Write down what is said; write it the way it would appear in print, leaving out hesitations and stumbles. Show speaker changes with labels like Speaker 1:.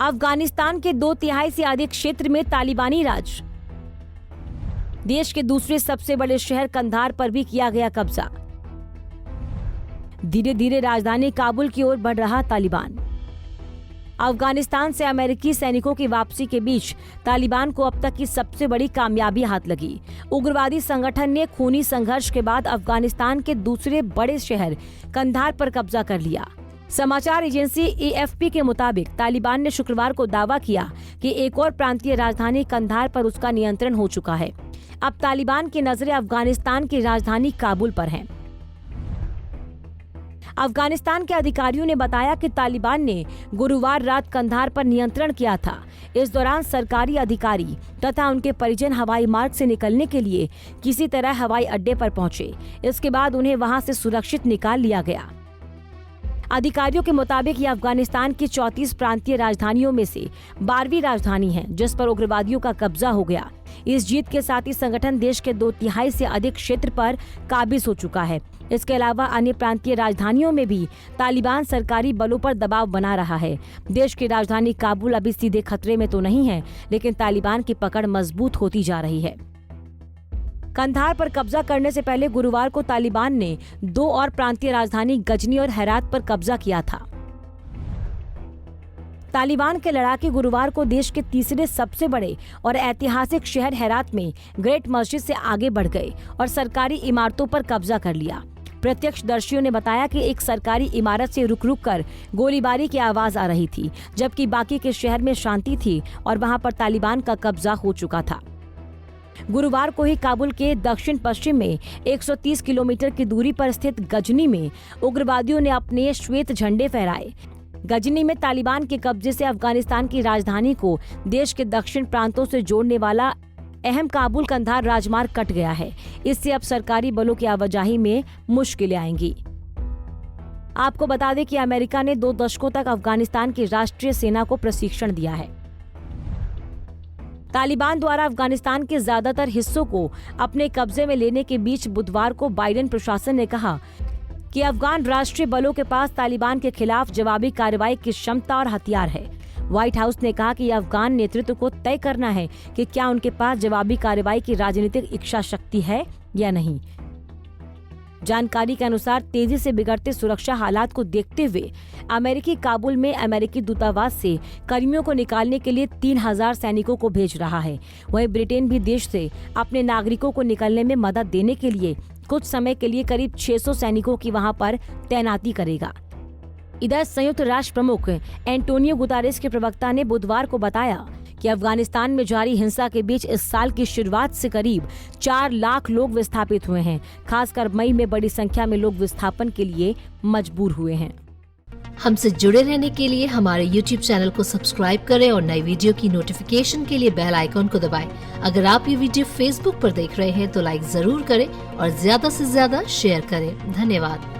Speaker 1: अफगानिस्तान के 2/3 से अधिक क्षेत्र में तालिबानी राज। देश के दूसरे सबसे बड़े शहर कंधार पर भी किया गया कब्जा। धीरे धीरे राजधानी काबुल की ओर बढ़ रहा तालिबान। अफगानिस्तान से अमेरिकी सैनिकों की वापसी के बीच तालिबान को अब तक की सबसे बड़ी कामयाबी हाथ लगी। उग्रवादी संगठन ने खूनी संघर्ष के बाद अफगानिस्तान के दूसरे बड़े शहर कंधार पर कब्जा कर लिया। समाचार एजेंसी AFP के मुताबिक तालिबान ने शुक्रवार को दावा किया कि एक और प्रांतीय राजधानी कंधार पर उसका नियंत्रण हो चुका है। अब तालिबान की नजरें अफगानिस्तान की राजधानी काबुल पर हैं। अफगानिस्तान के अधिकारियों ने बताया कि तालिबान ने गुरुवार रात कंधार पर नियंत्रण किया था। इस दौरान सरकारी अधिकारी तथा उनके परिजन हवाई मार्ग से निकलने के लिए किसी तरह हवाई अड्डे पर पहुंचे। इसके बाद उन्हें वहां से सुरक्षित निकाल लिया गया। अधिकारियों के मुताबिक ये अफगानिस्तान की 34 प्रांतीय राजधानियों में से 12वीं राजधानी है जिस पर उग्रवादियों का कब्जा हो गया। इस जीत के साथ ही संगठन देश के 2/3 से अधिक क्षेत्र पर काबिज हो चुका है। इसके अलावा अन्य प्रांतीय राजधानियों में भी तालिबान सरकारी बलों पर दबाव बना रहा है। देश की राजधानी काबुल अभी सीधे खतरे में तो नहीं है, लेकिन तालिबान की पकड़ मजबूत होती जा रही है। कंधार पर कब्जा करने से पहले गुरुवार को तालिबान ने 2 और प्रांतीय राजधानी गजनी और हेरात पर कब्जा किया था। तालिबान के लड़ाके गुरुवार को देश के तीसरे सबसे बड़े और ऐतिहासिक शहर हेरात में ग्रेट मस्जिद से आगे बढ़ गए और सरकारी इमारतों पर कब्जा कर लिया। प्रत्यक्षदर्शियों ने बताया कि एक सरकारी इमारत से रुक रुक कर गोलीबारी की आवाज आ रही थी, जबकि बाकी के शहर में शांति थी और वहां पर तालिबान का कब्जा हो चुका था। गुरुवार को ही काबुल के दक्षिण पश्चिम में 130 किलोमीटर की दूरी पर स्थित गजनी में उग्रवादियों ने अपने श्वेत झंडे फहराए। गजनी में तालिबान के कब्जे से अफगानिस्तान की राजधानी को देश के दक्षिण प्रांतों से जोड़ने वाला अहम काबुल कंधार राजमार्ग कट गया है। इससे अब सरकारी बलों की आवाजाही में मुश्किलें आएंगी। आपको बता दें कि अमेरिका ने 2 दशकों तक अफगानिस्तान की राष्ट्रीय सेना को प्रशिक्षण दिया है। तालिबान द्वारा अफगानिस्तान के ज्यादातर हिस्सों को अपने कब्जे में लेने के बीच बुधवार को बाइडेन प्रशासन ने कहा कि अफगान राष्ट्रीय बलों के पास तालिबान के खिलाफ जवाबी कार्रवाई की क्षमता और हथियार है। व्हाइट हाउस ने कहा कि अफगान नेतृत्व को तय करना है कि क्या उनके पास जवाबी कार्रवाई की राजनीतिक इच्छा शक्ति है या नहीं। जानकारी के अनुसार तेजी से बिगड़ते सुरक्षा हालात को देखते हुए अमेरिकी काबुल में अमेरिकी दूतावास से कर्मियों को निकालने के लिए 3000 सैनिकों को भेज रहा है। वहीं ब्रिटेन भी देश से अपने नागरिकों को निकलने में मदद देने के लिए कुछ समय के लिए करीब 600 सैनिकों की वहां पर तैनाती करेगा। इधर संयुक्त राष्ट्र प्रमुख एंटोनियो गुतेरेस के प्रवक्ता ने बुधवार को बताया कि अफगानिस्तान में जारी हिंसा के बीच इस साल की शुरुआत से करीब 4 लाख लोग विस्थापित हुए हैं। खासकर मई में बड़ी संख्या में लोग विस्थापन के लिए मजबूर हुए हैं।
Speaker 2: हमसे जुड़े रहने के लिए हमारे YouTube चैनल को सब्सक्राइब करें और नई वीडियो की नोटिफिकेशन के लिए बेल आइकॉन को दबाएं। अगर आप ये वीडियो Facebook पर देख रहे हैं तो लाइक जरूर करें और ज्यादा से ज्यादा शेयर करें। धन्यवाद।